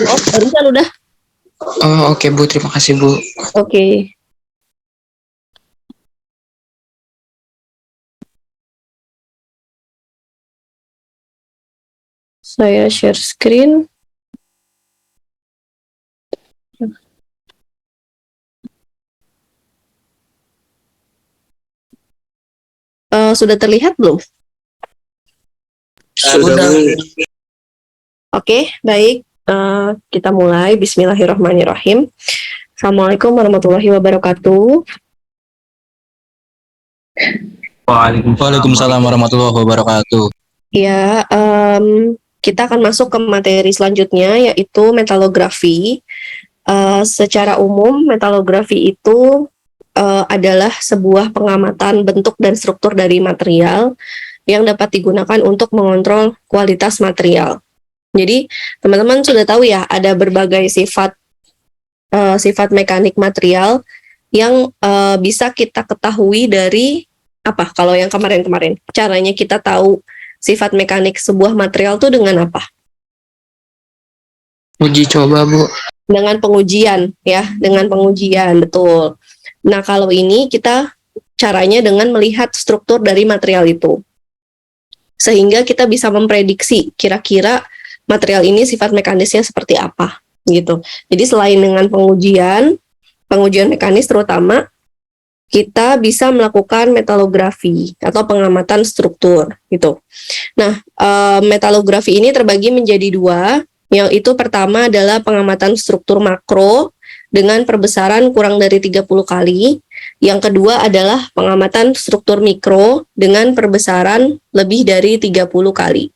Oh, barusan udah. Oh, oke Bu, terima kasih Bu. Oke. Saya share screen. Sudah terlihat belum? Sudah Bu. Oke, baik. Kita mulai. Bismillahirrahmanirrahim. Assalamualaikum warahmatullahi wabarakatuh. Waalaikumsalam warahmatullahi wabarakatuh. Ya, kita akan masuk ke materi selanjutnya, yaitu metalografi. Secara umum, metalografi itu adalah sebuah pengamatan bentuk dan struktur dari material yang dapat digunakan untuk mengontrol kualitas material. Jadi, teman-teman sudah tahu ya, ada berbagai sifat mekanik material yang bisa kita ketahui dari apa? Kalau yang kemarin-kemarin, caranya kita tahu sifat mekanik sebuah material tuh dengan apa? Uji coba Bu. Dengan pengujian, ya, dengan pengujian, betul. Nah, kalau ini kita caranya dengan melihat struktur dari material itu. Sehingga kita bisa memprediksi kira-kira material ini sifat mekanisnya seperti apa, gitu. Jadi selain dengan pengujian mekanis terutama, kita bisa melakukan metalografi atau pengamatan struktur, gitu. Nah, metalografi ini terbagi menjadi dua. Yang itu pertama adalah pengamatan struktur makro dengan perbesaran kurang dari 30 kali. Yang kedua adalah pengamatan struktur mikro dengan perbesaran lebih dari 30 kali.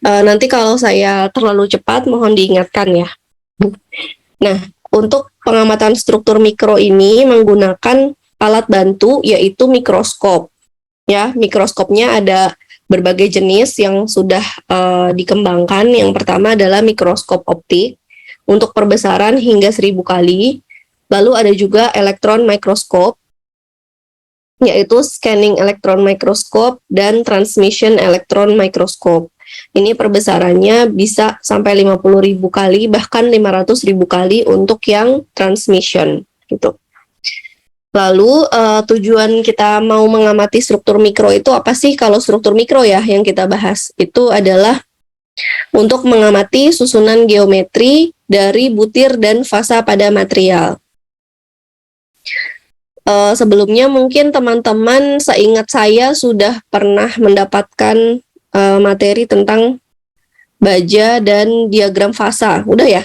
Nanti kalau saya terlalu cepat, mohon diingatkan ya. Nah, untuk pengamatan struktur mikro ini menggunakan alat bantu yaitu mikroskop. Ya, mikroskopnya ada berbagai jenis yang sudah dikembangkan. Yang pertama adalah mikroskop optik untuk perbesaran hingga 1000 kali. Lalu ada juga elektron mikroskop, yaitu scanning elektron mikroskop dan transmission elektron mikroskop. Ini perbesarannya bisa sampai 50.000 kali, bahkan 500.000 kali untuk yang transmission, gitu. Lalu tujuan kita mau mengamati struktur mikro itu apa sih? Kalau struktur mikro ya yang kita bahas itu adalah untuk mengamati susunan geometri dari butir dan fasa pada material. Sebelumnya mungkin teman-teman seingat saya sudah pernah mendapatkan materi tentang baja dan diagram fasa. Udah ya?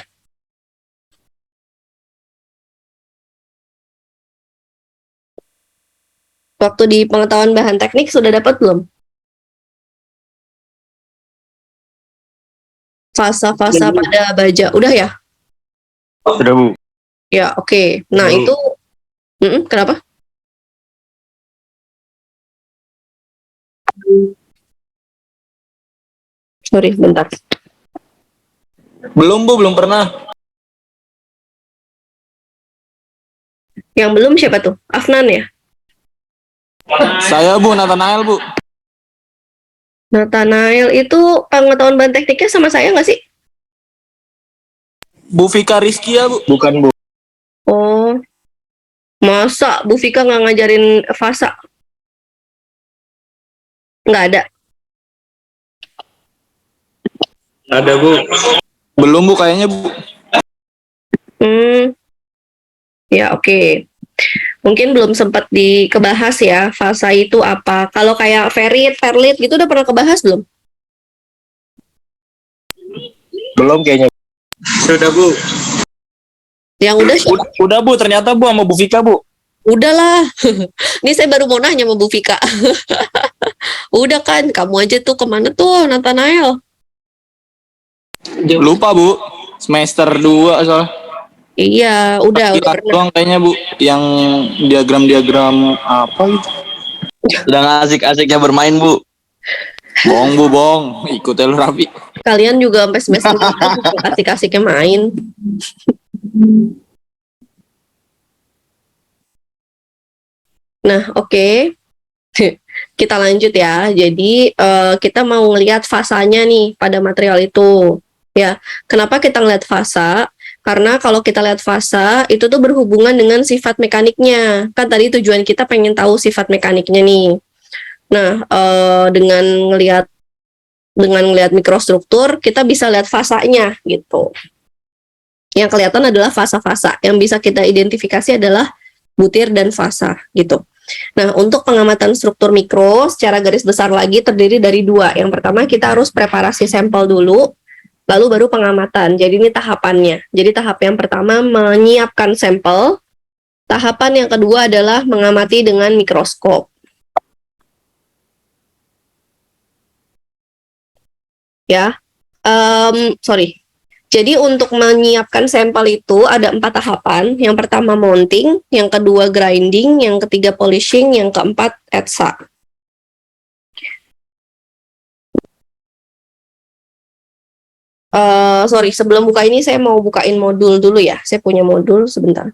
Waktu di pengetahuan bahan teknik sudah dapat belum? Fasa-fasa pada baja. Udah ya? Sudah Bu. Ya, oke. Nah, itu kenapa? Sorry, bentar. Belum Bu, belum pernah. Yang belum siapa tuh? Afnan ya? Saya Bu, Nathanael Bu. Nathanael itu pengetahuan bahan tekniknya sama saya nggak sih? Bu Fika Rizkia Bu. Bukan Bu. Oh, masa Bu Fika nggak ngajarin fasa? Nggak ada. Ada Bu. Belum Bu kayaknya Bu. Ya oke. Mungkin belum sempat dikebahas ya, fasa itu apa. Kalau kayak ferit, perlit gitu udah pernah kebahas belum? Belum kayaknya. Sudah Bu. Yang udah siapa? Udah Bu, ternyata Bu sama Bu Fika Bu. Udahlah. Ini saya baru mau nanya sama Bu Fika. Udah kan, kamu aja tuh kemana tuh Nathanael? Lupa Bu. Semester 2 soalnya. Iya, udah pernah. Doang kayaknya Bu, yang diagram-diagram apa gitu. Sedang asik-asiknya bermain Bu. Bohong Bu, bohong. Ikut lu Rafi. Kalian juga sampai semester asik-asiknya main. Nah, oke. Kita lanjut ya. Jadi kita mau ngelihat fasanya nih pada material itu. Ya, kenapa kita ngeliat fasa? Karena kalau kita lihat fasa, itu tuh berhubungan dengan sifat mekaniknya. Kan tadi tujuan kita pengen tahu sifat mekaniknya nih. Nah, dengan ngelihat mikrostruktur, kita bisa lihat fasanya gitu. Yang kelihatan adalah fasa-fasa. Yang bisa kita identifikasi adalah butir dan fasa gitu. Nah, untuk pengamatan struktur mikro secara garis besar lagi terdiri dari dua. Yang pertama kita harus preparasi sampel dulu, lalu baru pengamatan. Jadi ini tahapannya. Jadi tahap yang pertama menyiapkan sampel, tahapan yang kedua adalah mengamati dengan mikroskop. Ya, sorry. Jadi untuk menyiapkan sampel itu ada 4 tahapan. Yang pertama mounting, yang kedua grinding, yang ketiga polishing, yang keempat etsa. Sorry, sebelum buka ini saya mau bukain modul dulu ya. Saya punya modul sebentar.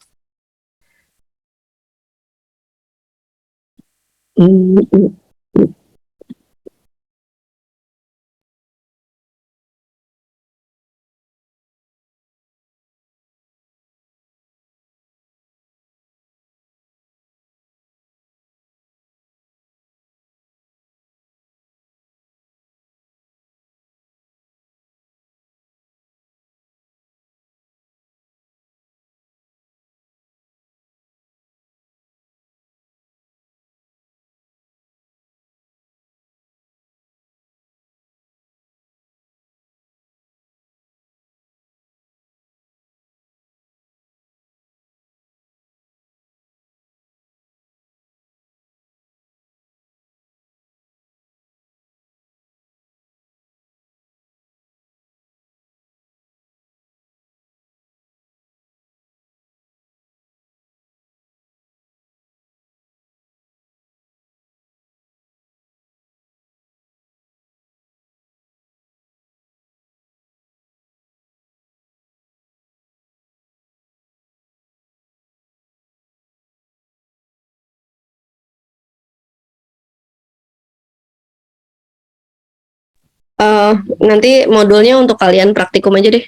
Nanti modulnya untuk kalian praktikum aja deh.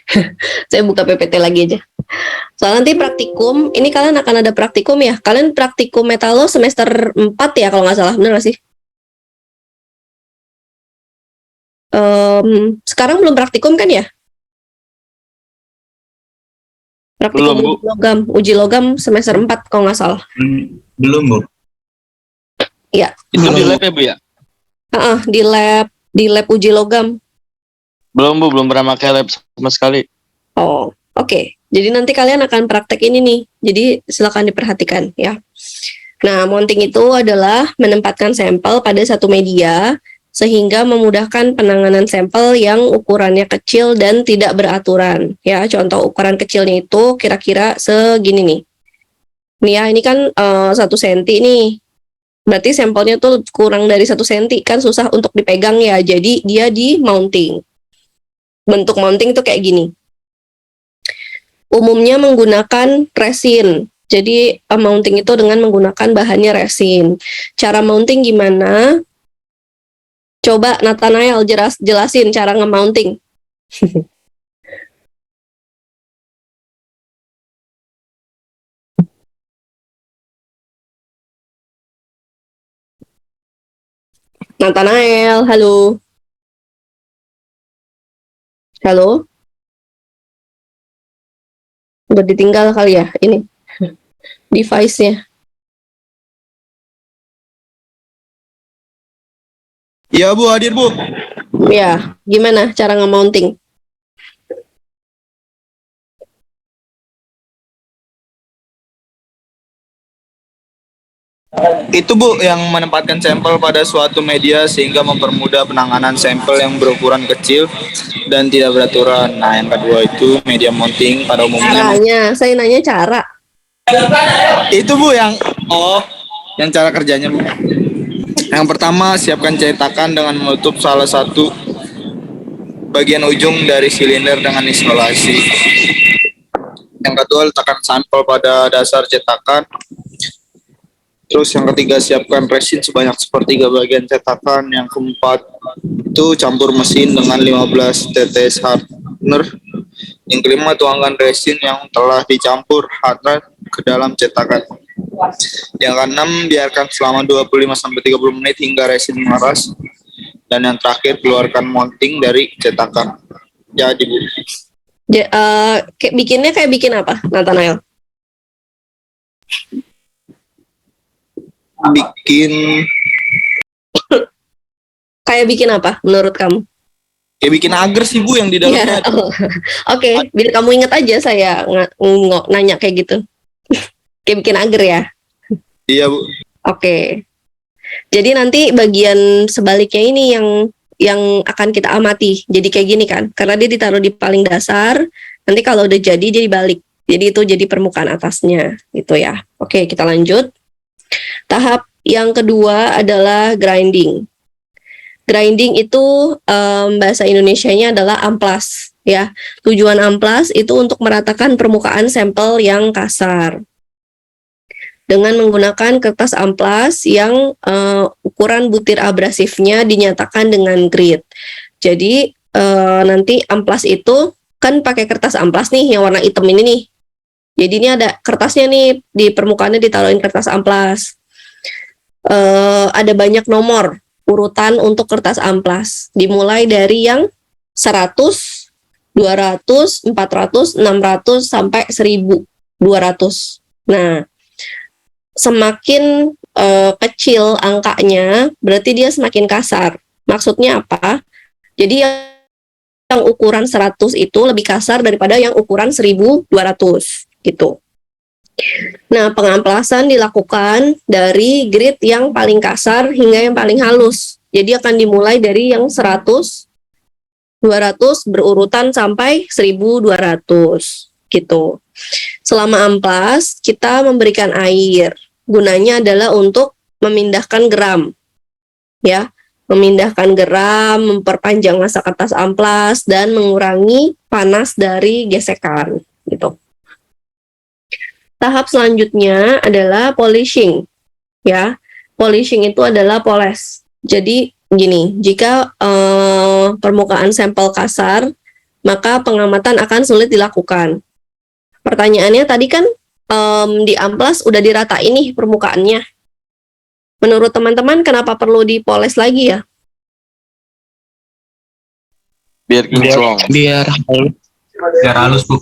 Saya buka PPT lagi aja. Soalnya nanti praktikum, ini kalian akan ada praktikum ya. Kalian praktikum metalo semester 4 ya kalau nggak salah, bener nggak sih? Sekarang belum praktikum kan ya? Praktikum Belum, Bu. uji logam semester 4 kalau nggak salah. Belum, Bu. Iya. Itu di lab ya, Bu ya? Di lab uji logam. Belum, Bu, belum pernah pakai lab sama sekali. Oh, oke. Jadi nanti kalian akan praktek ini nih. Jadi silakan diperhatikan ya. Nah, mounting itu adalah menempatkan sampel pada satu media sehingga memudahkan penanganan sampel yang ukurannya kecil dan tidak beraturan. Ya, contoh ukuran kecilnya itu kira-kira segini nih. Nih ya, ini kan 1 senti nih. Berarti sampelnya tuh kurang dari 1 senti, kan susah untuk dipegang ya. Jadi dia di mounting. Bentuk mounting tuh kayak gini. Umumnya menggunakan resin. Jadi mounting itu dengan menggunakan bahannya resin. Cara mounting gimana? Coba Nathanael jelasin cara nge-mounting. Nathanael, halo. Halo? Udah ditinggal kali ya ini device-nya. Iya, Bu, hadir, Bu. Ya, gimana cara nge-mounting? Itu, Bu, yang menempatkan sampel pada suatu media sehingga mempermudah penanganan sampel yang berukuran kecil dan tidak beraturan. Nah, yang kedua itu media mounting pada umumnya. Caranya, saya nanya cara. Itu, Bu, yang cara kerjanya, Bu. Yang pertama, siapkan cetakan dengan menutup salah satu bagian ujung dari silinder dengan isolasi. Yang kedua, letakkan sampel pada dasar cetakan. Terus yang ketiga, siapkan resin sebanyak 1/3 bagian cetakan. Yang keempat, itu campur mesin dengan 15 tetes hard Bener. Yang kelima, tuangkan resin yang telah dicampur hard ke dalam cetakan. Yang keenam, biarkan selama 25-30 menit hingga resin mengeras. Dan yang terakhir, keluarkan mounting dari cetakan. Jadi, Bu. Kayak bikinnya kayak bikin apa, Nathanael? Bikin Kayak bikin apa menurut kamu? kayak bikin agar sih, Bu, yang di dalamnya. Ya, Oke, biar kamu ingat aja saya nanya kayak gitu. Kayak bikin agar ya. Iya, Bu. Oke. Jadi nanti bagian sebaliknya ini yang akan kita amati. Jadi kayak gini kan, karena dia ditaruh di paling dasar. Nanti kalau udah jadi dia dibalik. Jadi itu jadi permukaan atasnya, gitu ya. Oke, kita lanjut. Tahap yang kedua adalah grinding. Grinding itu bahasa Indonesianya adalah amplas, ya. Tujuan amplas itu untuk meratakan permukaan sampel yang kasar dengan menggunakan kertas amplas yang ukuran butir abrasifnya dinyatakan dengan grit. Jadi nanti amplas itu kan pakai kertas amplas nih yang warna hitam ini nih. Jadi ini ada kertasnya nih, di permukaannya ditaruhin kertas amplas. Ada banyak nomor urutan untuk kertas amplas, dimulai dari yang 100, 200, 400, 600 sampai 1200. Nah, semakin kecil angkanya, berarti dia semakin kasar. Maksudnya apa? Jadi yang ukuran 100 itu lebih kasar daripada yang ukuran 1200 gitu. Nah, pengamplasan dilakukan dari grit yang paling kasar hingga yang paling halus. Jadi akan dimulai dari yang 100, 200 berurutan sampai 1200 gitu. Selama amplas, kita memberikan air. Gunanya adalah untuk memindahkan geram. Ya, memindahkan geram, memperpanjang masa kertas amplas dan mengurangi panas dari gesekan gitu. Tahap selanjutnya adalah polishing. Ya, polishing itu adalah poles. Jadi gini, jika permukaan sampel kasar, maka pengamatan akan sulit dilakukan. Pertanyaannya tadi kan di amplas udah diratain nih permukaannya. Menurut teman-teman kenapa perlu dipoles lagi ya? Biar kinclong. Biar halus, Bu.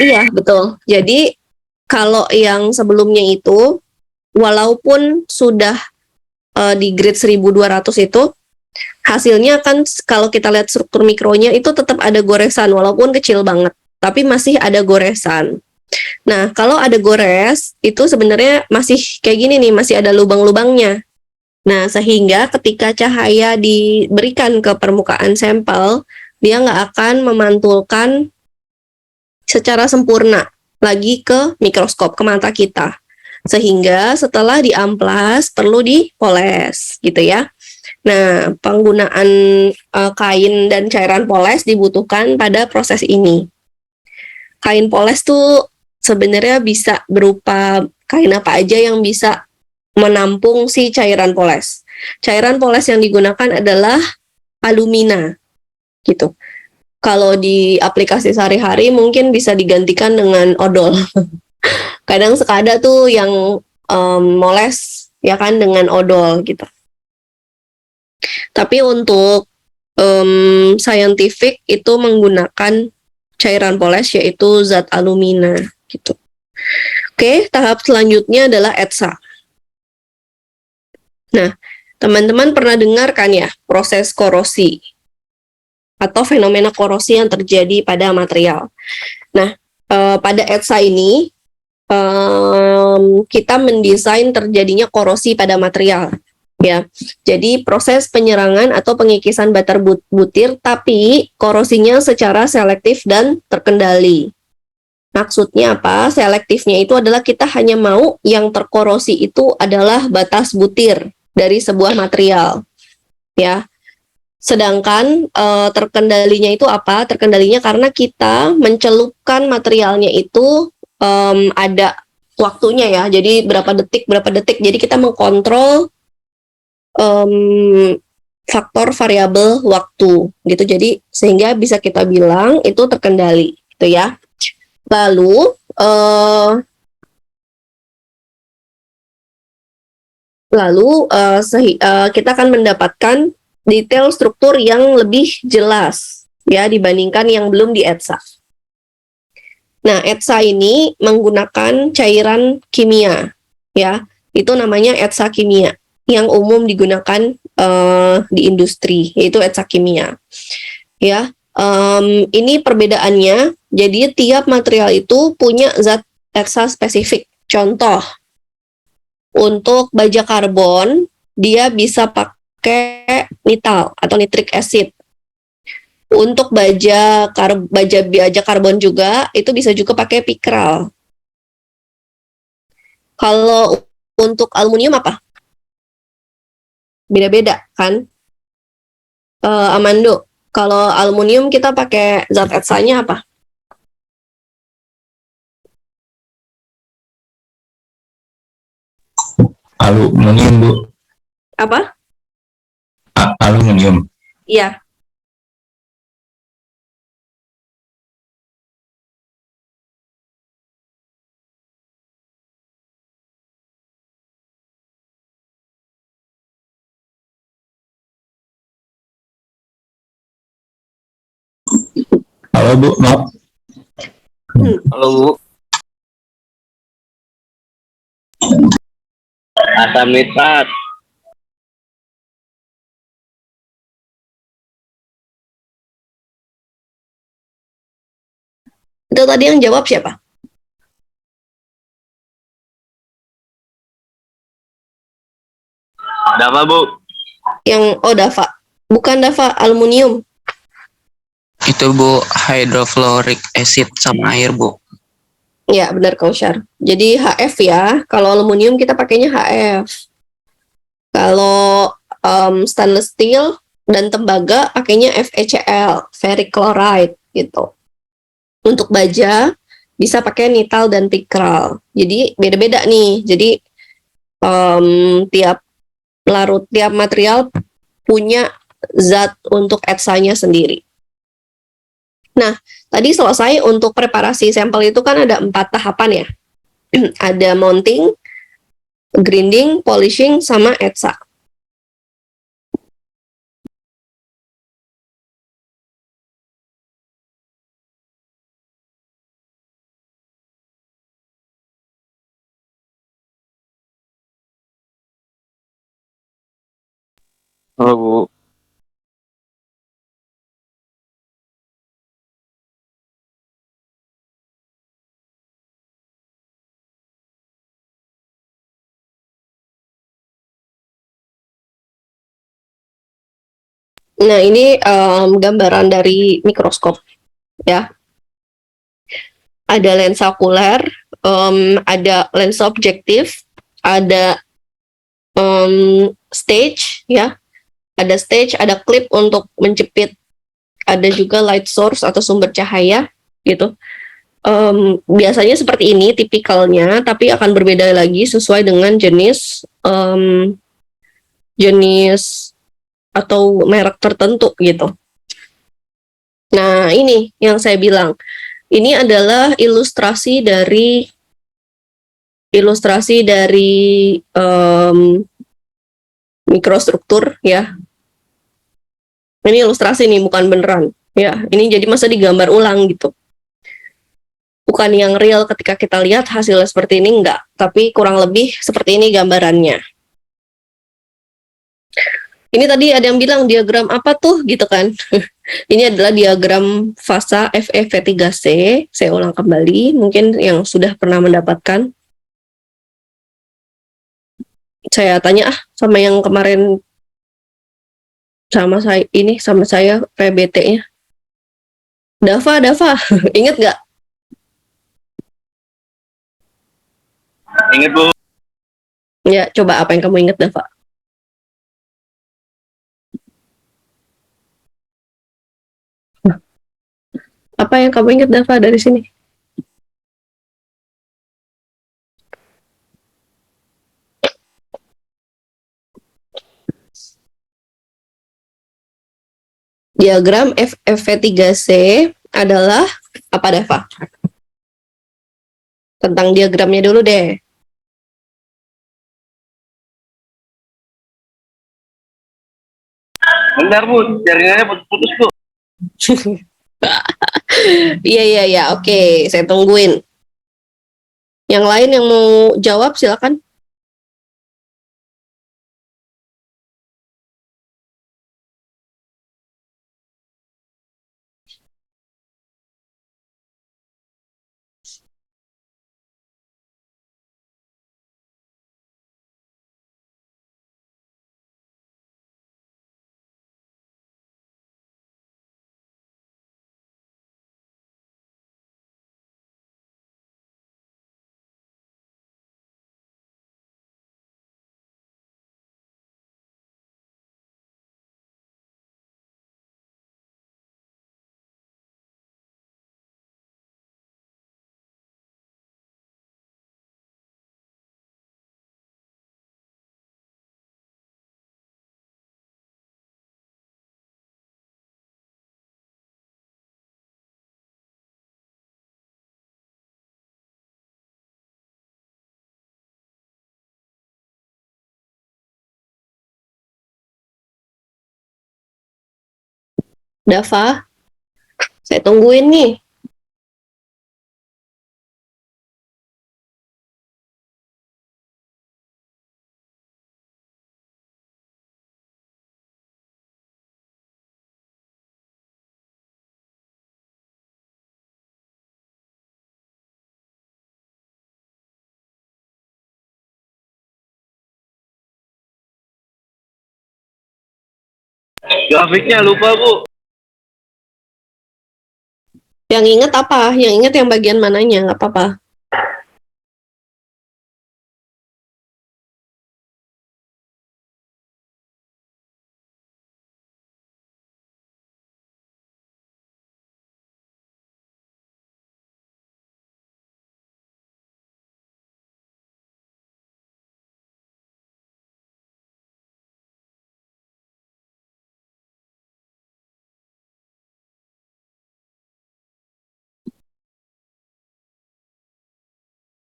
Iya, betul. Jadi kalau yang sebelumnya itu walaupun sudah di grade 1200 itu hasilnya kan kalau kita lihat struktur mikronya itu tetap ada goresan walaupun kecil banget, tapi masih ada goresan. Nah, kalau ada gores itu sebenarnya masih kayak gini nih, masih ada lubang-lubangnya. Nah, sehingga ketika cahaya diberikan ke permukaan sampel, dia nggak akan memantulkan secara sempurna lagi ke mikroskop, ke mata kita. Sehingga setelah diamplas perlu dipoles gitu ya. Nah, penggunaan kain dan cairan poles dibutuhkan pada proses ini. Kain poles tuh sebenarnya bisa berupa kain apa aja yang bisa menampung si cairan poles. Cairan poles yang digunakan adalah alumina gitu. Kalau di aplikasi sehari-hari mungkin bisa digantikan dengan odol. Kadang suka ada tuh yang moles ya kan dengan odol gitu. Tapi untuk scientific itu menggunakan cairan poles yaitu zat alumina gitu. Oke, tahap selanjutnya adalah etsa. Nah, teman-teman pernah dengar kan ya proses korosi atau fenomena korosi yang terjadi pada material. Nah, pada etsa ini kita mendesain terjadinya korosi pada material. Ya, jadi proses penyerangan atau pengikisan batar butir, tapi korosinya secara selektif dan terkendali. Maksudnya apa? Selektifnya itu adalah kita hanya mau yang terkorosi itu adalah batas butir dari sebuah material. Ya. Sedangkan terkendalinya itu apa? Terkendalinya karena kita mencelupkan materialnya itu ada waktunya ya. Jadi berapa detik. Jadi kita mengkontrol faktor variabel waktu gitu. Jadi sehingga bisa kita bilang itu terkendali gitu ya. Lalu kita akan mendapatkan detail struktur yang lebih jelas ya dibandingkan yang belum di ETSA. Nah, ETSA ini menggunakan cairan kimia ya. Itu namanya ETSA kimia yang umum digunakan di industri, yaitu ETSA kimia. Ya, ini perbedaannya. Jadi tiap material itu punya zat ETSA spesifik. Contoh, untuk baja karbon dia bisa pakai nital atau nitric acid. Untuk baja karbon juga itu bisa juga pakai pikral. Kalau untuk aluminium apa? Beda-beda kan? Amando, kalau aluminium kita pakai zat ETSA-nya apa? Aluminium, Bu. Apa? Aluminium. Iya. Halo, Bu. Maaf. Halo Bu. Asam nitrat. Itu tadi yang jawab siapa? Dava Bu. Dava. Bukan Dava, aluminium. Itu Bu, hydrofluoric acid sama air Bu. Ya, benar Kausyar. Jadi HF ya. Kalau aluminium kita pakainya HF. Kalau stainless steel dan tembaga pakainya FeCl, ferric chloride gitu. Untuk baja bisa pakai nital dan pikral. Jadi beda-beda nih. Jadi tiap material punya zat untuk ETSA-nya sendiri. Nah, tadi selesai untuk preparasi sampel itu kan ada 4 tahapan ya. Ada mounting, grinding, polishing, sama ETSA. Halo Bu. Nah, ini gambaran dari mikroskop ya. Ada lensa okuler, ada lensa objektif, ada stage ya. Ada stage, ada klip untuk menjepit, ada juga light source atau sumber cahaya gitu. Biasanya seperti ini tipikalnya, tapi akan berbeda lagi sesuai dengan jenis atau merek tertentu gitu. Nah, ini yang saya bilang. Ini adalah ilustrasi dari mikrostruktur ya. Ini ilustrasi nih, bukan beneran. Ya, ini jadi masa digambar ulang gitu. Bukan yang real ketika kita lihat hasilnya seperti ini, enggak. Tapi kurang lebih seperti ini gambarannya. Ini tadi ada yang bilang diagram apa tuh gitu kan. Ini adalah diagram fasa FeV3C. Saya ulang kembali, mungkin yang sudah pernah mendapatkan. Saya tanya sama yang kemarin sama saya PBT-nya. Dava, inget nggak? Ingat Bu. Ya, coba apa yang kamu ingat, Dava? Apa yang kamu ingat, Dava, dari sini? Diagram FV3C adalah apa, Dava? Tentang diagramnya dulu deh. Bentar Bu, jaringannya putus-putus Bu. Iya, oke, saya tungguin. Yang lain yang mau jawab silakan. Dava, saya tungguin nih. Grafiknya lupa Bu. Yang inget apa? Yang inget yang bagian mananya? Nggak apa-apa.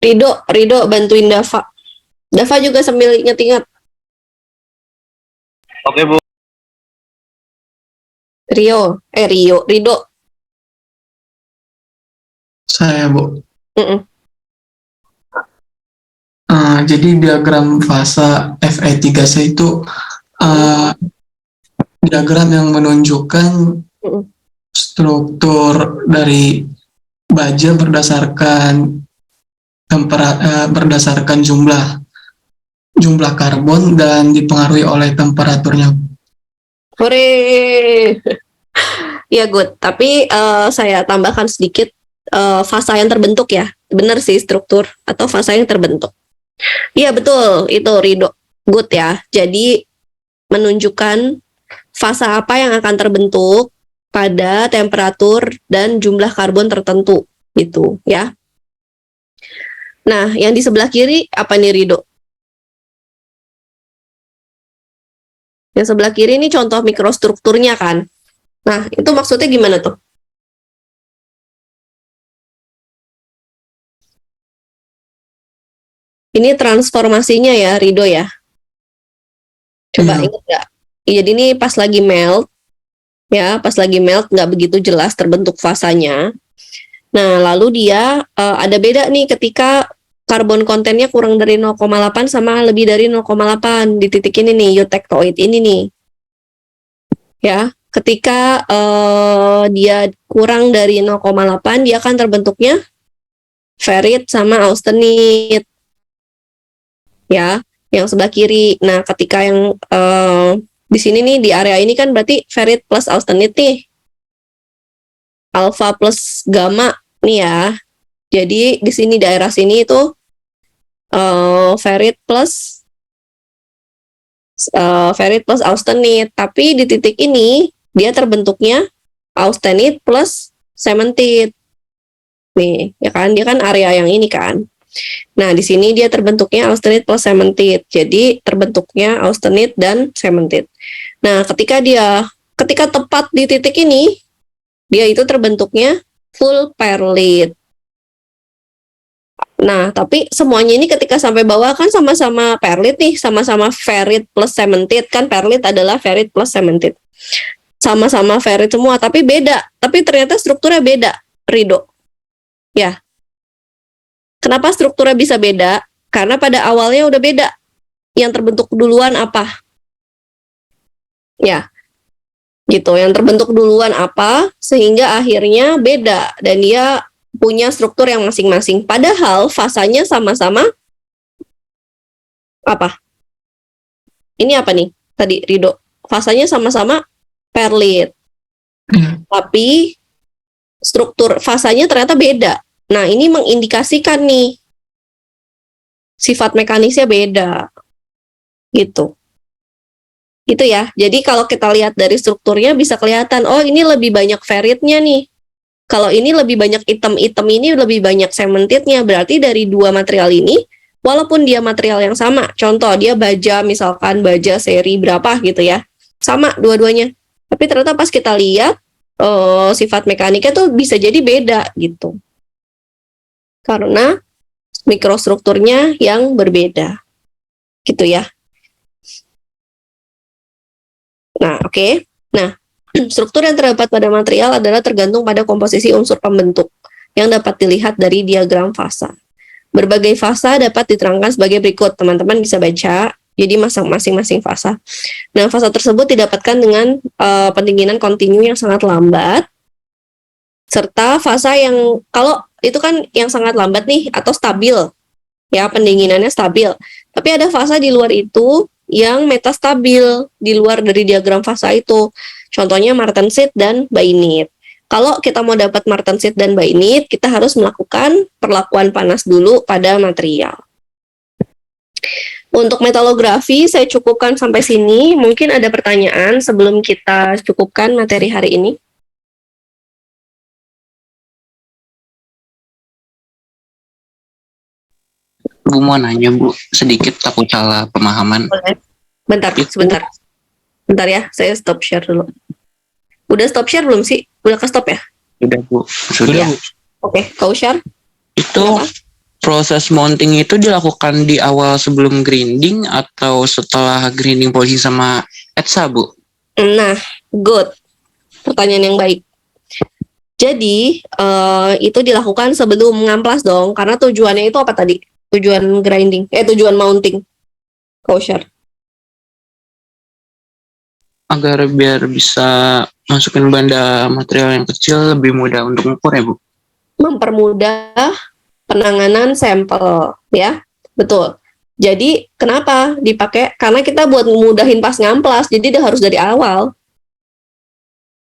Rido bantuin Dava. Dava juga sambil inget-inget. Oke Bu. Rido. Saya, Bu. Mm-mm. Jadi diagram fasa FE3C itu diagram yang menunjukkan Mm-mm. struktur dari baja berdasarkan jumlah karbon dan dipengaruhi oleh temperaturnya. Hore. Ya good. Tapi saya tambahkan sedikit fasa yang terbentuk ya. Benar sih, struktur atau fasa yang terbentuk. Iya betul, itu Rido. Good ya. Jadi menunjukkan fasa apa yang akan terbentuk pada temperatur dan jumlah karbon tertentu gitu ya. Nah, yang di sebelah kiri apa nih Rido? Yang sebelah kiri ini contoh mikrostrukturnya kan. Nah, itu maksudnya gimana tuh? Ini transformasinya ya, Rido ya. Coba Iya. ingat nggak? Jadi ini pas lagi melt, ya, pas lagi melt nggak begitu jelas terbentuk fasanya. Nah, lalu dia ada beda nih ketika karbon kontennya kurang dari 0,8 sama lebih dari 0,8 di titik ini nih, eutectoid ini nih. Ya, ketika dia kurang dari 0,8 dia akan terbentuknya ferrit sama austenit. Ya, yang sebelah kiri. Nah, ketika yang di sini nih di area ini kan berarti ferrit plus austenit nih. Alpha plus gamma nih ya. Jadi di sini daerah sini itu ferrit plus austenit. Tapi di titik ini dia terbentuknya austenit plus cementit. Nih, ya kan? Dia kan area yang ini kan. Nah, di sini dia terbentuknya austenit plus cementit. Jadi terbentuknya austenit dan cementit. Nah, ketika dia ketika tepat di titik ini, dia itu terbentuknya full perlit. Nah, tapi semuanya ini ketika sampai bawah kan sama-sama perlit nih, sama-sama ferrit plus cemented, kan perlit adalah ferrit plus cemented. Sama-sama ferrit semua, tapi beda. Tapi ternyata strukturnya beda, Rido. Ya. Kenapa strukturnya bisa beda? Karena pada awalnya udah beda. Yang terbentuk duluan apa? Ya. Gitu, yang terbentuk duluan apa sehingga akhirnya beda dan dia punya struktur yang masing-masing. Padahal fasanya sama-sama apa? Ini apa nih? Tadi Rido. Fasanya sama-sama perlit. Tapi struktur fasanya ternyata beda. Nah, ini mengindikasikan nih sifat mekanisnya beda. Gitu. Gitu ya. Jadi kalau kita lihat dari strukturnya bisa kelihatan, oh ini lebih banyak ferritnya nih. Kalau ini lebih banyak item-item ini lebih banyak cementednya. Berarti dari dua material ini, walaupun dia material yang sama, contoh dia baja misalkan baja seri berapa gitu ya, sama dua-duanya. Tapi ternyata pas kita lihat sifat mekaniknya tuh bisa jadi beda gitu. Karena mikrostrukturnya yang berbeda. Gitu ya. Nah, oke. Nah, struktur yang terdapat pada material adalah tergantung pada komposisi unsur pembentuk yang dapat dilihat dari diagram fasa. Berbagai fasa dapat diterangkan sebagai berikut. Teman-teman bisa baca. Jadi masing-masing fasa. Nah, fasa tersebut didapatkan dengan pendinginan kontinu yang sangat lambat, serta fasa yang kalau itu kan yang sangat lambat nih atau stabil, ya pendinginannya stabil. Tapi ada fasa di luar itu yang metastabil di luar dari diagram fasa itu. Contohnya martensit dan bainit. Kalau kita mau dapat martensit dan bainit, kita harus melakukan perlakuan panas dulu pada material. Untuk metalografi, saya cukupkan sampai sini. Mungkin ada pertanyaan sebelum kita cukupkan materi hari ini. Bu mau nanya Bu, sedikit takut salah pemahaman. Boleh. Sebentar. Bentar ya, saya stop share dulu. Udah stop share belum sih? Udah ke stop ya? Sudah Bu, sudah. Oke, kau share? Itu proses mounting itu dilakukan di awal sebelum grinding atau setelah grinding posisi sama etsa Bu? Nah, good. Pertanyaan yang baik. Jadi, itu dilakukan sebelum ngamplas dong, karena tujuannya itu apa tadi? Tujuan grinding, tujuan mounting. Kau share. Agar biar bisa masukin benda material yang kecil lebih mudah untuk mengukur ya Bu? Mempermudah penanganan sampel, ya. Betul. Jadi, kenapa dipakai? Karena kita buat mudahin pas ngamplas, jadi dia harus dari awal.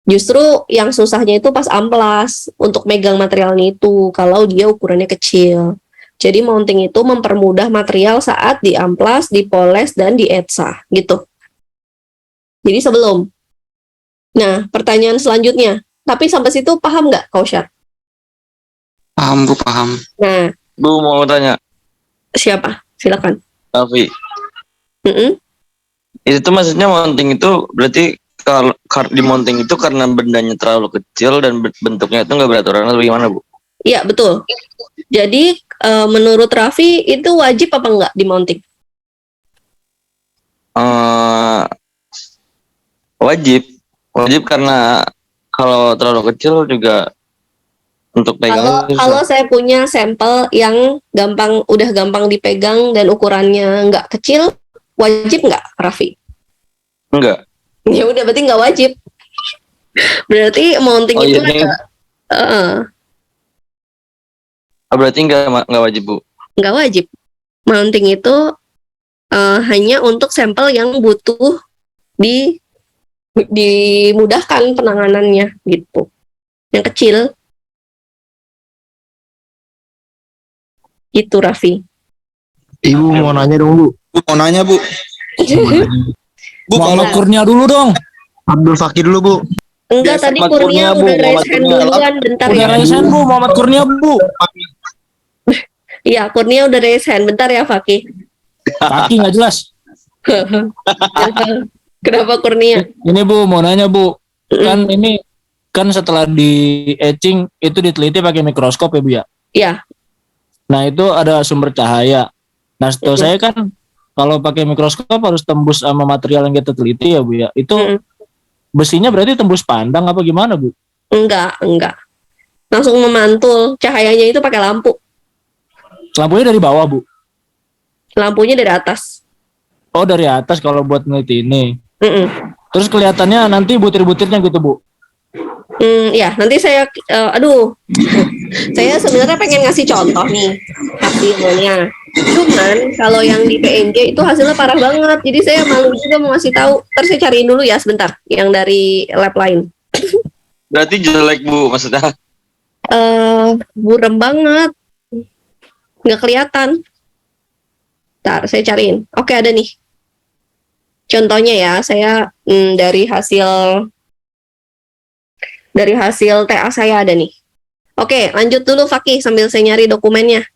Justru yang susahnya itu pas amplas, untuk megang materialnya itu, kalau dia ukurannya kecil. Jadi mounting itu mempermudah material saat diamplas, dipoles, dan dietsa, gitu. Jadi sebelum. Nah, pertanyaan selanjutnya. Tapi sampai situ paham nggak, Kausyar? Paham Bu, paham. Nah, Bu mau tanya, siapa? Silakan. Raffi. Mm-mm. Itu tuh maksudnya mounting itu berarti kalau di mounting itu karena bendanya terlalu kecil dan bentuknya itu nggak beraturan atau gimana Bu? Iya, betul. Jadi, menurut Raffi, itu wajib apa enggak di mounting? Wajib karena kalau terlalu kecil juga untuk pegang. Kalau saya punya sampel yang udah gampang dipegang dan ukurannya nggak kecil, wajib nggak, Raffi? Enggak. Ya udah, berarti nggak wajib. Berarti mounting itu Berarti enggak wajib Bu. nggak wajib. Mounting itu hanya untuk sampel yang butuh dimudahkan penanganannya gitu. Yang kecil. Itu Raffi. Ibu mau nanya dong Bu. Bu mau nanya Bu. Bu kalau Nah. Kurnia dulu dong. Abdul Fakir dulu Bu. Enggak, Biasa tadi Muhammad Kurnia Kurnia, Bu. udah raise Muhammad hand Kurnia. duluan, bentar Udah ya. raise hand Bu, Muhammad Kurnia Bu. Iya, Kurnia udah raise hand, bentar ya Fakih. Kaki nggak jelas. Kenapa Kurnia? Ini Bu mau nanya Bu. Kan ini kan setelah di etching itu diteliti pakai mikroskop ya Bu ya. Ya, Nah itu ada sumber cahaya. Nah setahu saya kan kalau pakai mikroskop harus tembus sama material yang kita teliti ya Bu ya. Itu besinya berarti tembus pandang apa gimana Bu? enggak. Langsung memantul. Cahayanya itu pakai lampu. Lampunya dari bawah Bu? Lampunya dari atas. Oh dari atas kalau buat neliti ini. Mm-mm. Terus kelihatannya nanti butir-butirnya gitu Bu? Ya, nanti saya, saya sebenarnya pengen ngasih contoh nih hasilnya. Cuman kalau yang di PNJ itu hasilnya parah banget, jadi saya malu juga mau ngasih tahu. Ntar saya cariin dulu ya sebentar, yang dari lab lain. Berarti jelek Bu maksudnya. Burem banget, nggak kelihatan. Ntar saya cariin. Oke, ada nih. Contohnya ya, saya dari hasil TA saya ada nih. Oke, lanjut dulu Fakih sambil saya nyari dokumennya.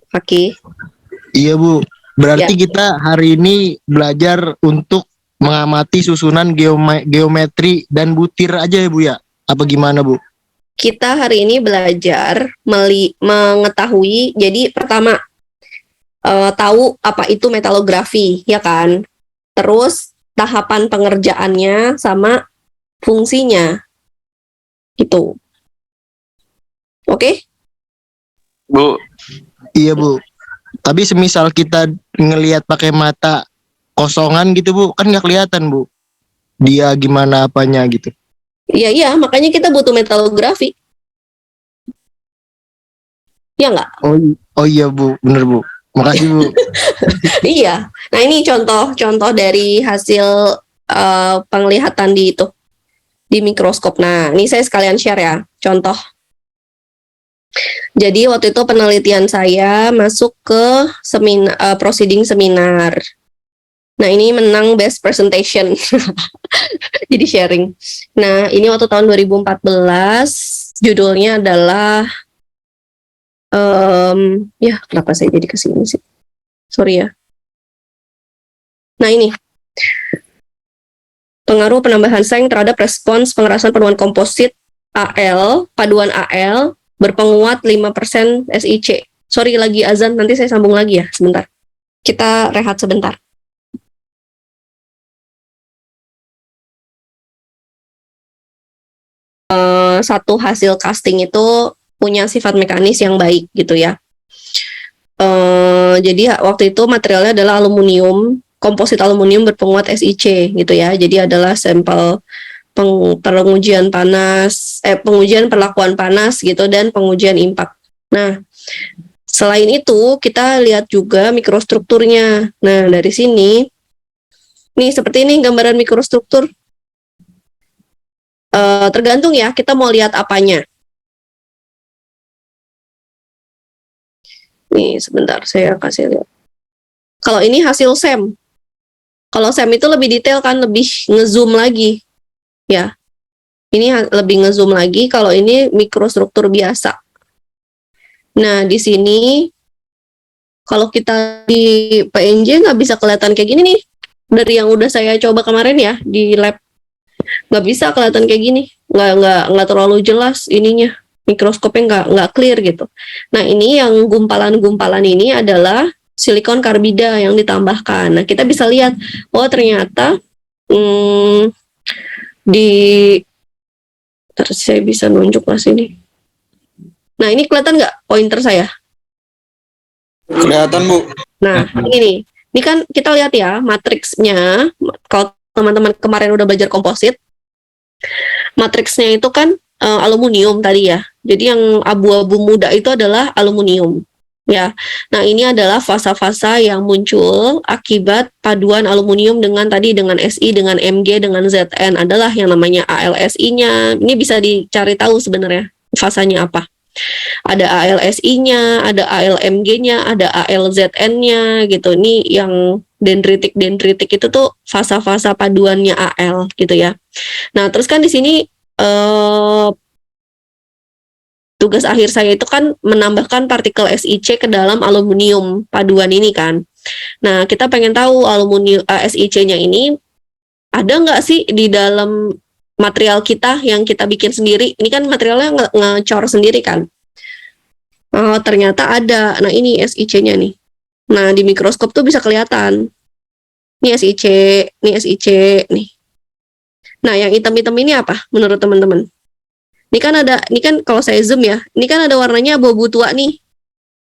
Fakih. Iya Bu. Berarti kita hari ini belajar untuk mengamati susunan geometri dan butir aja ya Bu ya? Apa gimana Bu? Kita hari ini belajar mengetahui, jadi pertama tahu apa itu metalografi, ya kan? Terus tahapan pengerjaannya sama fungsinya, gitu. Oke? Bu, Iya Bu. Tapi semisal kita ngelihat pakai mata kosongan gitu Bu, kan nggak kelihatan Bu. Dia gimana apanya gitu. Iya, makanya kita butuh metalografi. Ya nggak? Oh iya Bu, bener Bu. Makasih Bu. Iya. Nah ini contoh dari hasil penglihatan di mikroskop. Nah ini saya sekalian share ya, contoh. Jadi waktu itu penelitian saya masuk ke proceeding seminar. Nah ini menang best presentation. Jadi sharing. Nah ini waktu tahun 2014, judulnya adalah ya kenapa saya jadi kesini sih? Sorry ya. Nah ini pengaruh penambahan seng terhadap respons pengerasan paduan komposit paduan AL berpenguat 5% SIC. Sorry lagi azan, nanti saya sambung lagi ya sebentar. Kita rehat sebentar. Satu hasil casting itu punya sifat mekanis yang baik gitu ya. Jadi waktu itu materialnya adalah aluminium, komposit aluminium berpenguat SiC gitu ya. Jadi adalah sampel pengujian perlakuan panas gitu dan pengujian impak. Nah, selain itu kita lihat juga mikrostrukturnya. Nah, dari sini nih seperti ini gambaran mikrostruktur. Tergantung ya, kita mau lihat apanya. Nih, sebentar saya kasih lihat. Kalau ini hasil SEM. Kalau SEM itu lebih detail kan, lebih ngezoom lagi. Ya. Ini lebih ngezoom lagi, kalau ini mikrostruktur biasa. Nah, di sini kalau kita di PNJ nggak bisa kelihatan kayak gini nih. Dari yang udah saya coba kemarin ya di lab. Nggak bisa kelihatan kayak gini. Nggak terlalu jelas ininya. Mikroskopnya nggak clear gitu. Nah ini yang gumpalan-gumpalan ini adalah silikon karbida yang ditambahkan. Nah kita bisa lihat, oh ternyata terus saya bisa nunjuk lah sini. Nah ini kelihatan nggak pointer saya? Kelihatan Bu. Nah ini kan kita lihat ya matriksnya. Kalau teman-teman kemarin udah belajar komposit, matriksnya itu kan aluminium tadi ya. Jadi yang abu-abu muda itu adalah aluminium. Ya. Nah, ini adalah fasa-fasa yang muncul akibat paduan aluminium dengan Si, dengan Mg, dengan Zn adalah yang namanya AlSi-nya. Ini bisa dicari tahu sebenarnya fasanya apa. Ada AlSi-nya, ada AlMg-nya, ada AlZn-nya gitu. Ini yang dendritik itu tuh fasa-fasa paduannya Al gitu ya. Nah, terus kan di sini tugas akhir saya itu kan menambahkan partikel SiC ke dalam aluminium paduan ini kan. Nah, kita pengen tahu aluminium SiC-nya ini ada nggak sih di dalam material kita yang kita bikin sendiri? Ini kan materialnya ngecor sendiri kan? Oh, ternyata ada. Nah, ini SiC-nya nih. Nah, di mikroskop tuh bisa kelihatan. Ini SiC, nih. Nah, yang hitam-hitam ini apa menurut teman-teman? Ini kan kalau saya zoom ya, ini kan ada warnanya abu-abu tua nih.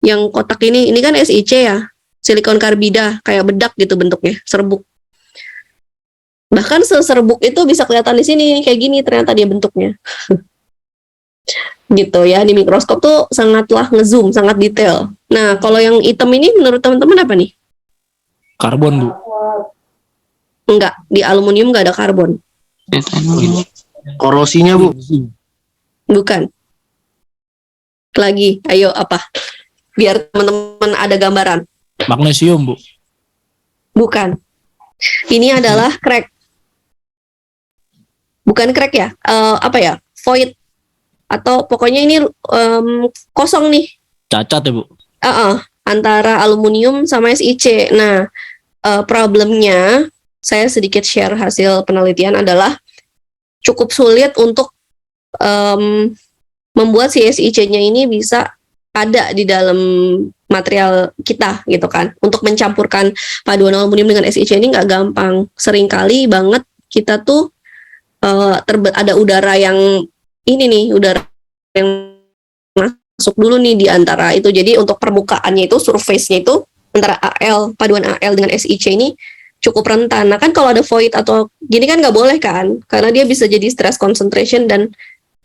Yang kotak ini kan SiC ya, silikon karbida, kayak bedak gitu bentuknya, serbuk. Bahkan seserbuk itu bisa kelihatan di sini kayak gini ternyata dia bentuknya. Gitu ya, di mikroskop tuh sangatlah ngezoom, sangat detail. Nah, kalau yang hitam ini menurut teman-teman apa nih? Karbon, Bu. Enggak, di aluminium enggak ada karbon. Korosinya, Bu. Bukan. Lagi, ayo apa? Biar teman-teman ada gambaran. Magnesium, Bu. Bukan. Ini adalah crack. Bukan crack ya? Apa ya? Void. Atau pokoknya ini kosong nih. Cacat ya, Bu. Antara aluminium sama SiC. Nah, problemnya saya sedikit share hasil penelitian adalah cukup sulit untuk membuat si SiC-nya ini bisa ada di dalam material kita gitu kan. Untuk mencampurkan paduan aluminium dengan SiC ini nggak gampang. Seringkali banget kita tuh ada udara yang ini nih, udara yang masuk dulu nih di antara itu. Jadi untuk permukaannya itu, surface-nya itu antara paduan Al dengan SiC ini cukup rentan. Nah kan kalau ada void atau gini kan nggak boleh kan, karena dia bisa jadi stress concentration dan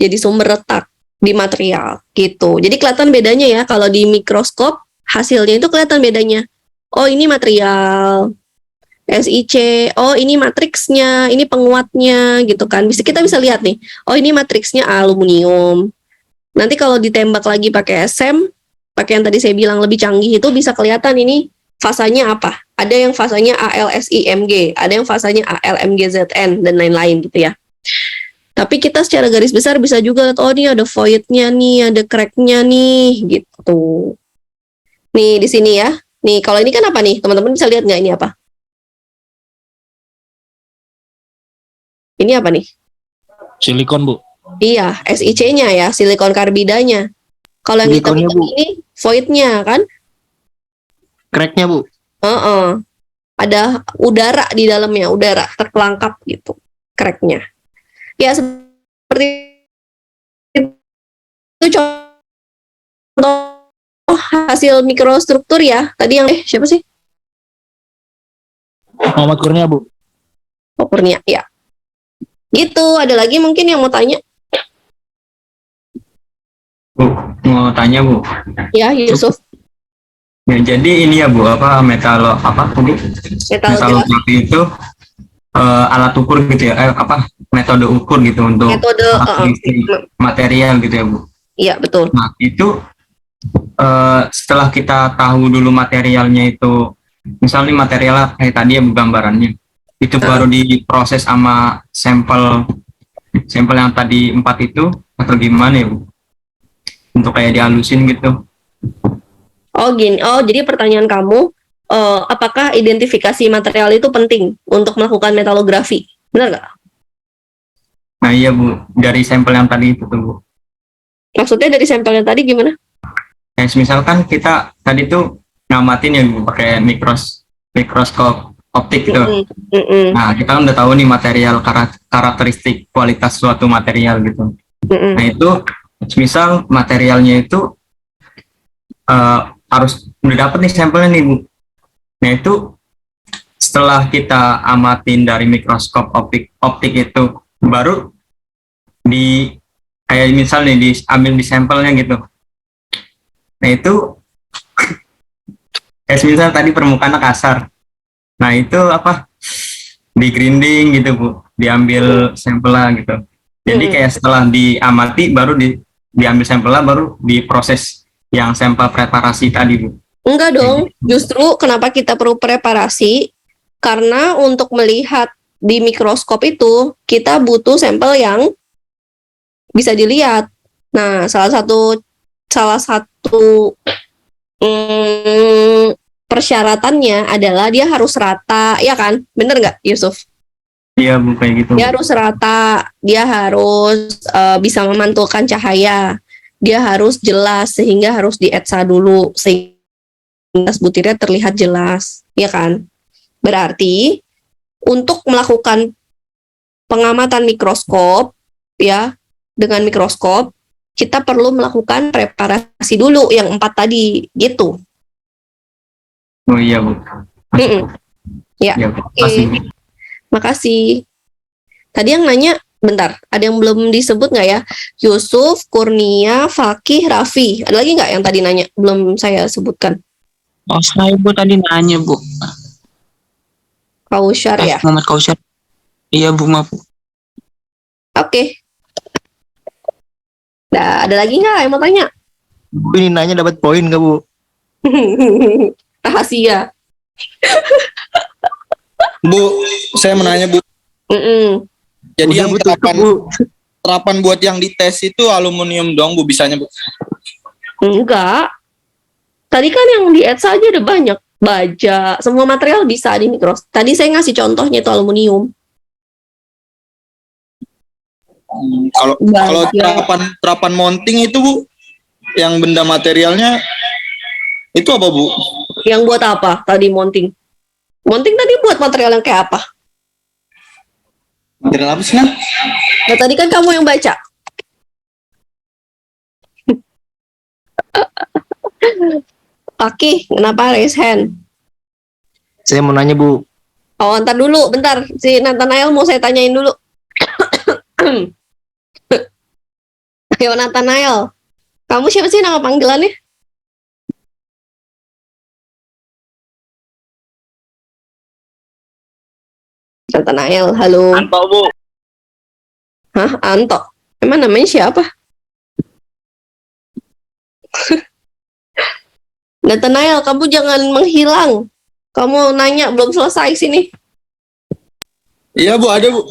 jadi sumber retak di material gitu. Jadi kelihatan bedanya ya, kalau di mikroskop hasilnya itu kelihatan bedanya. Oh ini material SiC, oh ini matriksnya, ini penguatnya gitu kan. Kita bisa lihat nih, oh ini matriksnya aluminium. Nanti kalau ditembak lagi pakai SM, pakai yang tadi saya bilang lebih canggih itu bisa kelihatan ini fasanya apa. Ada yang fasanya AlSiMg, ada yang fasanya AlMgZn dan lain-lain gitu ya. Tapi kita secara garis besar bisa juga lihat, oh ini ada void-nya nih, ada crack-nya nih gitu. Nih di sini ya. Nih kalau ini kan apa nih? Teman-teman bisa lihat nggak ini apa? Ini apa nih? Silikon, Bu. Iya, SiC-nya ya, silikon karbidanya. Kalau yang hitam-hitam ini void-nya kan? Crack-nya, Bu. Ada udara di dalamnya, udara terperangkap gitu, crack-nya. Ya seperti itu contoh hasil mikrostruktur ya. Tadi yang siapa sih? Muhammad Kurnia, Bu. Oh, Kurnia, ya. Gitu, ada lagi mungkin yang mau tanya? Bu, mau tanya Bu. Ya, Yusuf. Ya, jadi ini ya Bu, metalografi itu alat ukur gitu ya, metode ukur gitu untuk material gitu ya Bu. Iya, betul. Nah, itu setelah kita tahu dulu materialnya itu, misalnya material kayak tadi ya Bu gambarannya, itu baru diproses sama sampel yang tadi 4 itu, atau gimana ya Bu? Untuk kayak dihalusin gitu. Oh gini, jadi pertanyaan kamu, apakah identifikasi material itu penting untuk melakukan metalografi? Benar nggak? Nah iya Bu, dari sampel yang tadi itu tuh Bu. Maksudnya dari sampel yang tadi gimana? Misalkan kita tadi tuh ngamatin ya Bu, pakai mikroskop optik gitu. Nah kita kan udah tahu nih material, karakteristik kualitas suatu material gitu. Nah itu misal materialnya itu harus udah dapet nih sampelnya nih Bu. Nah itu setelah kita amatin dari mikroskop optik itu baru kayak misalnya diambil di sampelnya gitu. Nah itu misal tadi permukaannya kasar. Nah itu di grinding gitu Bu, diambil sampelnya gitu. Jadi kayak setelah diamati baru diambil sampelnya, baru diproses yang sampel preparasi tadi Bu. Enggak dong, justru kenapa kita perlu preparasi, karena untuk melihat di mikroskop itu kita butuh sampel yang bisa dilihat. Nah, salah satu persyaratannya adalah dia harus rata, ya kan? Bener nggak, Yusuf? Iya Bu, kayak gitu. Dia harus rata, dia harus bisa memantulkan cahaya, dia harus jelas sehingga harus dietsa dulu sehingga butirnya terlihat jelas, ya kan? Berarti untuk melakukan pengamatan mikroskop, ya, dengan mikroskop kita perlu melakukan preparasi dulu yang 4 tadi, gitu. Oh iya Bu. Mm-mm. Ya, Iya, Bu. oke. Makasih, Bu. Makasih. Tadi yang nanya, bentar, ada yang belum disebut nggak ya? Yusuf, Kurnia, Fakih, Raffi. Ada lagi nggak yang tadi nanya? Belum saya sebutkan. Oh, saya Bu tadi nanya Bu. Kausyar ya? Muhammad Kausyar. Iya Bu, maaf. Oke. Nah, ada lagi nggak yang mau tanya? Bu, ini nanya dapat poin nggak Bu? Rahasia. Bu, saya menanya Bu. Mm-mm. Jadi Udah, yang Bu, tutup, Bu. terapan buat yang dites itu aluminium dong Bu bisanya Bu. Enggak. Tadi kan yang di ETSA aja ada banyak. Baja, semua material bisa di mikros. Tadi saya ngasih contohnya itu aluminium. Kalau terapan mounting itu Bu, yang benda materialnya itu apa Bu? Yang buat apa tadi mounting? Mounting tadi buat material yang kayak apa? Material apa sih Nan? Nah, tadi kan kamu yang baca. Oke, kenapa raise hand? Saya mau nanya Bu. Oh, ntar dulu, bentar. Si Nathanael mau saya tanyain dulu. Ayo Nathanael. Kamu siapa sih nama panggilannya? Nathanael, halo. Anto Bu. Hah, Anto? Emang namanya siapa? Nathanael, kamu jangan menghilang. Kamu nanya belum selesai sini. Iya Bu, ada Bu.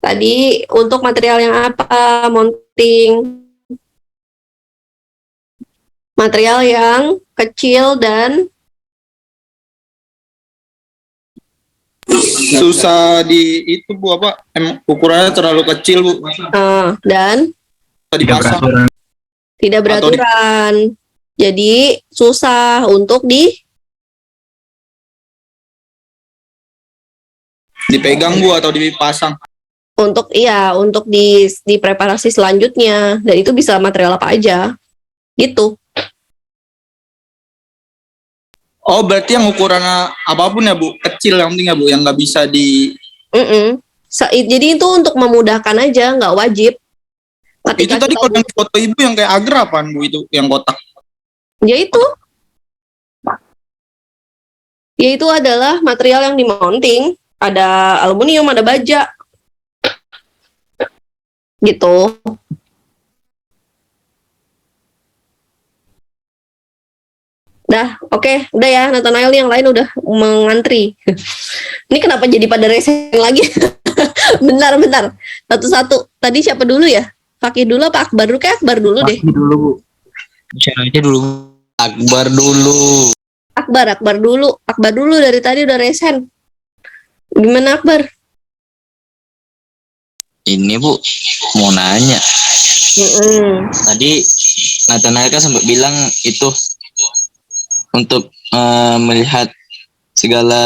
Tadi untuk material yang apa? Mounting. Material yang kecil dan Susah di itu Bu apa? Ukurannya terlalu kecil Bu. dan Tadi Tidak pasang. beraturan. tidak beraturan. Jadi susah untuk Dipegang Bu atau dipasang. untuk di preparasi selanjutnya, dan itu bisa material apa aja. Gitu. Oh berarti yang ukurannya apapun ya Bu, kecil yang penting ya Bu, yang nggak bisa di. Mm-mm. Jadi itu untuk memudahkan aja, nggak wajib. Itu tadi kalau yang foto Ibu yang kayak agar apaan Bu itu, yang kotak? Ya itu adalah material yang dimounting. Ada aluminium, ada baja. Gitu. Dah, oke. Udah ya, Nathanael yang lain udah mengantri. Ini kenapa jadi pada racing lagi? Bentar. Satu-satu. Tadi siapa dulu ya? Fakih dulu apa Akbar dulu? Kayak Akbar dulu deh. Fakih dulu Bu. Share aja dulu. Akbar dulu. Akbar dulu. Akbar dulu dari tadi udah resen. Gimana Akbar? Ini Bu, mau nanya. Tadi Nathanael kan sempat bilang itu untuk melihat segala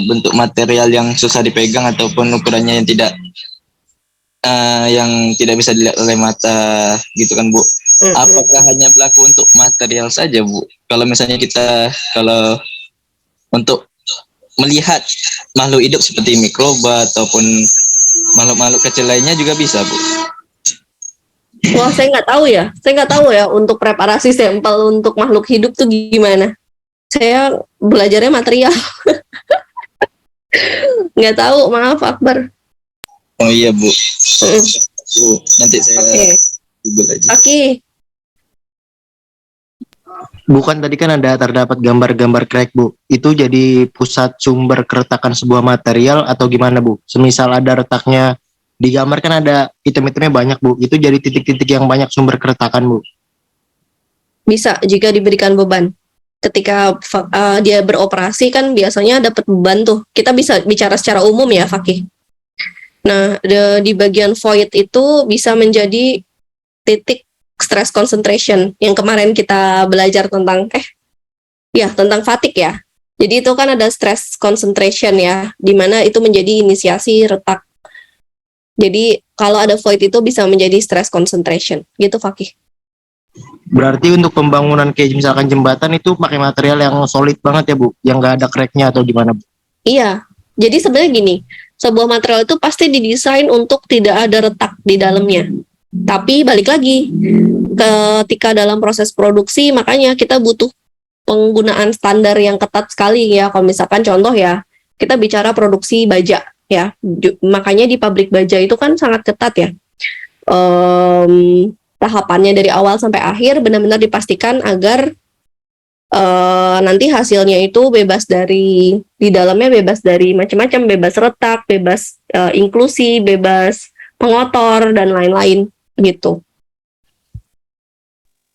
bentuk material yang susah dipegang ataupun ukurannya yang tidak bisa dilihat oleh mata gitu kan Bu. Apakah hanya berlaku untuk material saja Bu? Kalau misalnya kalau untuk melihat makhluk hidup seperti mikroba ataupun makhluk-makhluk kecil lainnya juga bisa Bu? Wah, saya nggak tahu ya untuk preparasi sampel untuk makhluk hidup tuh gimana. Saya belajarnya material. Nggak tahu, maaf Akbar. Oh iya Bu. Bu, nanti saya Google aja. Oke. Bukan tadi kan ada terdapat gambar-gambar crack Bu. Itu jadi pusat sumber keretakan sebuah material atau gimana Bu? Semisal ada retaknya di gambar kan ada item-itemnya banyak Bu. Itu jadi titik-titik yang banyak sumber keretakan Bu. Bisa jika diberikan beban. ketika dia beroperasi kan biasanya dapat beban tuh. Kita bisa bicara secara umum ya, Fakih. Nah, di bagian void itu bisa menjadi titik stress concentration yang kemarin kita belajar tentang tentang fatigue ya. Jadi itu kan ada stress concentration ya, di mana itu menjadi inisiasi retak. Jadi kalau ada void itu bisa menjadi stress concentration, gitu Fakih. Berarti untuk pembangunan kayak misalkan jembatan itu pakai material yang solid banget ya Bu, yang nggak ada cracknya atau gimana Bu? Iya, jadi sebenarnya gini, sebuah material itu pasti didesain untuk tidak ada retak di dalamnya. Tapi balik lagi, ketika dalam proses produksi, makanya kita butuh penggunaan standar yang ketat sekali ya. Kalau misalkan contoh ya, kita bicara produksi baja ya, makanya di pabrik baja itu kan sangat ketat ya. Tahapannya dari awal sampai akhir benar-benar dipastikan agar nanti hasilnya itu bebas dari, di dalamnya bebas dari macam-macam, bebas retak, bebas inklusi, bebas pengotor dan lain-lain gitu.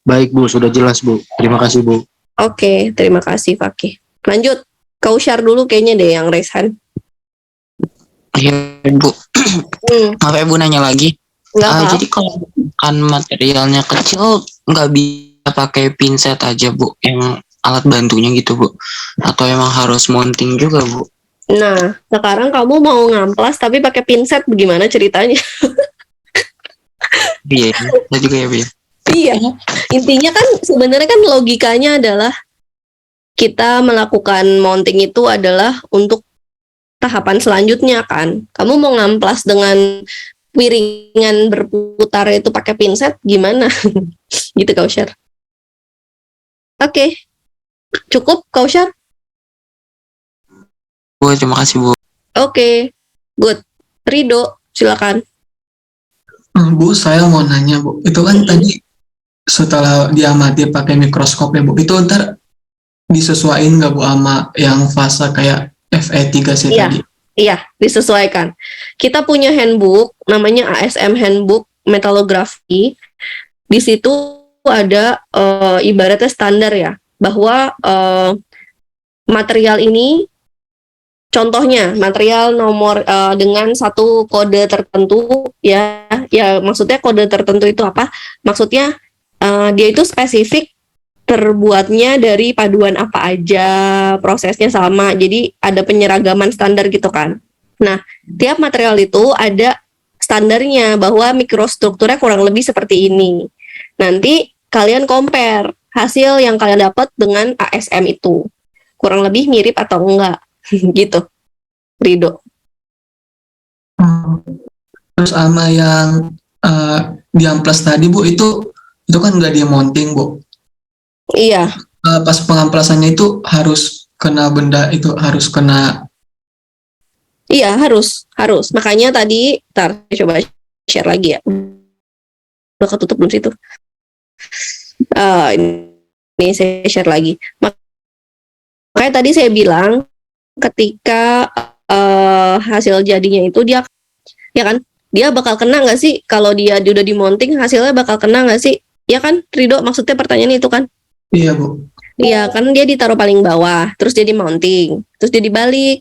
Baik Bu, sudah jelas Bu. Terima kasih Bu. Oke, terima kasih Fakih. Lanjut, kau share dulu kayaknya deh yang raise hand. Iya Bu, maaf ya Bu nanya lagi. Jadi kalau kan materialnya kecil nggak bisa pakai pinset aja Bu, yang alat bantunya gitu Bu, atau emang harus mounting juga Bu? Nah, sekarang kamu mau ngamplas tapi pakai pinset, bagaimana ceritanya? Iya, saya juga ya Bu. Iya, intinya kan sebenarnya kan logikanya adalah kita melakukan mounting itu adalah untuk tahapan selanjutnya kan. Kamu mau ngamplas dengan wiringan berputar itu pakai pinset gimana? Gitu Kausyar. Oke. Cukup Kausyar? Bu, terima kasih Bu. Oke. Good. Rido, silakan. Bu, saya mau nanya Bu, itu kan tadi setelah diamati pakai mikroskop ya Bu, itu ntar disesuaikan nggak Bu sama yang fase kayak FE3C tadi? Iya, disesuaikan. Kita punya handbook, namanya ASM Handbook Metalografi. Di situ ada ibaratnya standar ya, bahwa material ini, contohnya material nomor dengan satu kode tertentu ya maksudnya kode tertentu itu apa? Maksudnya dia itu spesifik terbuatnya dari paduan apa aja, prosesnya sama, jadi ada penyeragaman standar gitu kan. Nah, tiap material itu ada standarnya bahwa mikrostrukturnya kurang lebih seperti ini. Nanti kalian compare hasil yang kalian dapat dengan ASM itu, kurang lebih mirip atau enggak, gitu. Rido. Terus sama yang di amplas tadi Bu, itu kan nggak dia mounting Bu. Iya. Pas pengamplasannya itu harus kena benda itu, harus kena. Iya, harus. Makanya tadi, saya coba share lagi ya. Udah ketutup belum situ? Ini saya share lagi. Makanya tadi saya bilang, ketika hasil jadinya itu dia, ya kan, dia bakal kena nggak sih? Kalau dia udah di-mounting, hasilnya bakal kena nggak sih? Ya kan, Rido, maksudnya pertanyaan itu kan? Iya Bu. Iya kan, dia ditaruh paling bawah, terus dia di-mounting, terus dia dibalik.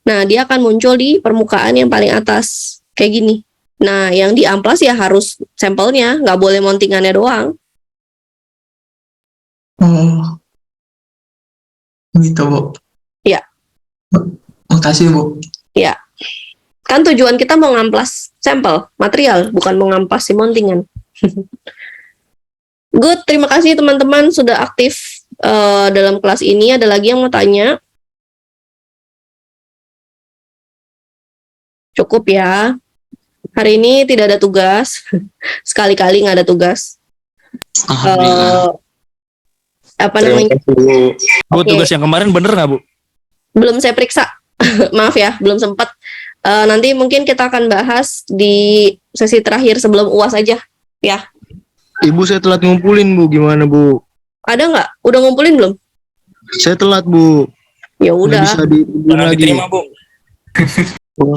Nah, dia akan muncul di permukaan yang paling atas, kayak gini. Nah, yang di amplas ya harus sampelnya, nggak boleh mountingannya doang. Oh, gitu Bu. Iya. Makasih Bu. Iya. Kan tujuan kita mau ngamplas sampel, material, bukan mau ngamplas si mountingan. Good, terima kasih teman-teman sudah aktif dalam kelas ini. Ada lagi yang mau tanya? Cukup ya. Hari ini tidak ada tugas. Sekali-kali nggak ada tugas. Apa namanya? Bu, tugas yang kemarin bener nggak Bu? Belum saya periksa. Maaf ya, belum sempat. Nanti mungkin kita akan bahas di sesi terakhir sebelum UAS aja. Ya. Ibu, saya telat ngumpulin Bu, gimana Bu? Ada nggak? Udah ngumpulin belum? Saya telat Bu. Ya udah. Nggak bisa dihubungin lagi. Diterima Bu.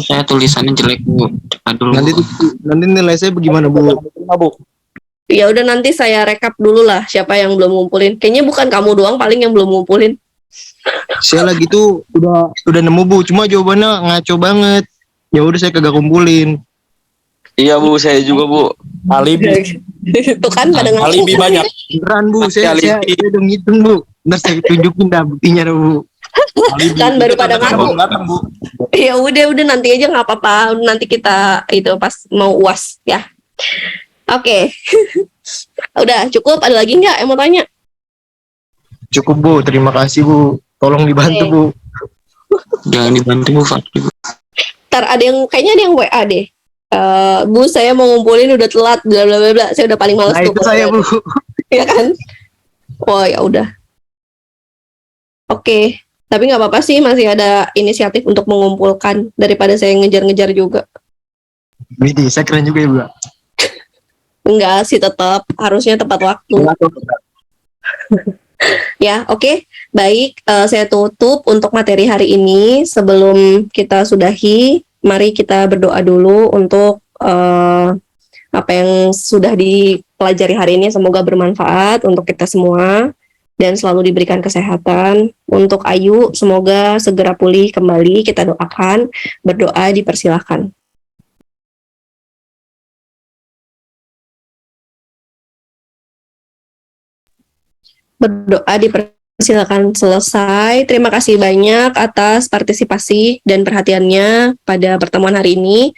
Saya tulisannya jelek Bu. Cepat dulu. Nanti nilai saya bagaimana Bu? Ya udah nanti saya rekap dulu lah siapa yang belum ngumpulin. Kayaknya bukan kamu doang paling yang belum ngumpulin. Saya lagi tuh udah nemu Bu, cuma jawabannya ngaco banget. Ya udah saya kagak kumpulin. Iya Bu, saya juga Bu. Alibi. Itu kan pada ngaku. Alibi banyak. Beneran Bu, Pasti saya alibi. udah ngitung Bu. Ntar saya tunjukin dah buktinya dah Bu. Kan baru pada ngaku. Datang, Bu. Ya udah nanti aja nggak apa-apa. Nanti kita itu pas mau UAS ya. Oke. Udah cukup. Ada lagi nggak yang mau tanya? Cukup Bu, terima kasih Bu. Tolong dibantu Oke. Bu. Jangan dibantu Bu Fakri, Bu. Ntar kayaknya ada yang WA deh. Bu saya mau ngumpulin udah telat bla bla bla bla. Saya udah paling males Nah itu saya Bu. Ya kan? Oh ya udah. Oke. Tapi nggak apa-apa sih, masih ada inisiatif untuk mengumpulkan daripada saya ngejar-ngejar juga. Widih, saya keren juga ya Bu. Enggak sih, tetap harusnya tepat waktu. Ya, oke. Baik, saya tutup untuk materi hari ini. Sebelum kita sudahi, mari kita berdoa dulu untuk apa yang sudah dipelajari hari ini. Semoga bermanfaat untuk kita semua dan selalu diberikan kesehatan. Untuk Ayu, semoga segera pulih kembali. Kita doakan, berdoa dipersilahkan. Berdoa dipersilakan selesai. Terima kasih banyak atas partisipasi dan perhatiannya pada pertemuan hari ini.